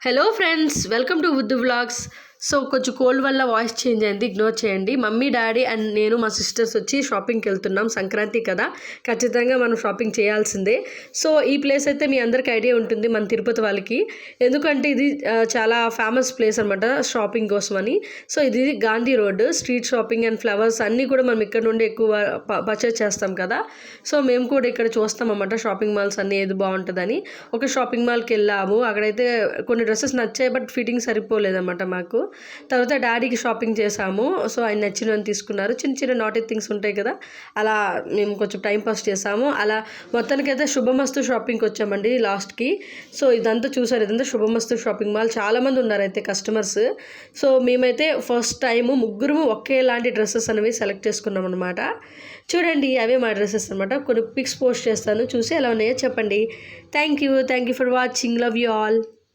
Hello friends, welcome to Uddu vlogs. So కొంచెం cold వల్ల voice change అయింది, ఇగ్నోర్ చేయండి. మమ్మీ, డాడీ అండ్ నేను, మా సిస్టర్స్ వచ్చి షాపింగ్కి వెళ్తున్నాం. సంక్రాంతి కదా, ఖచ్చితంగా మనం షాపింగ్ చేయాల్సిందే. సో ఈ ప్లేస్ అయితే మీ అందరికి ఐడియా ఉంటుంది మన తిరుపతి వాళ్ళకి, ఎందుకంటే ఇది చాలా ఫేమస్ ప్లేస్ అనమాట షాపింగ్ కోసం అని. సో ఇది Gandhi road, street shopping and flowers అన్నీ కూడా మనం ఇక్కడ నుండి ఎక్కువ పర్చేస్ చేస్తాం కదా. సో మేము కూడా ఇక్కడ చూస్తాం అన్నమాట షాపింగ్ మాల్స్ అన్నీ ఏది బాగుంటుందని. ఒక షాపింగ్ మాల్కి వెళ్ళాము, అక్కడైతే కొన్ని డ్రెస్సెస్ నచ్చాయి, బట్ ఫిట్టింగ్ సరిపోలేదన్నమాట మాకు. తర్వాత డాడీకి షాపింగ్ చేసాము. సో ఆయన నచ్చినవన్నీ తీసుకున్నారు. చిన్న చిన్న నాటీ థింగ్స్ ఉంటాయి కదా, అలా మేము కొంచెం టైం పాస్ చేసాము. అలా మొత్తానికైతే శుభమస్తు షాపింగ్కి వచ్చామండి లాస్ట్కి. సో ఇదంతా చూసారు, ఇదంతా శుభమస్తు షాపింగ్ మాల్. చాలామంది ఉన్నారు అయితే కస్టమర్స్. సో మేమైతే ఫస్ట్ టైము ముగ్గురు ఒకేలాంటి డ్రెస్సెస్ అనేవి సెలెక్ట్ చేసుకున్నాం అనమాట. చూడండి, అవే మా డ్రెస్సెస్ అనమాట. కొన్ని పిక్స్ పోస్ట్ చేస్తాను, చూసి ఎలా ఉన్నాయో చెప్పండి. Thank you for watching. Love you all.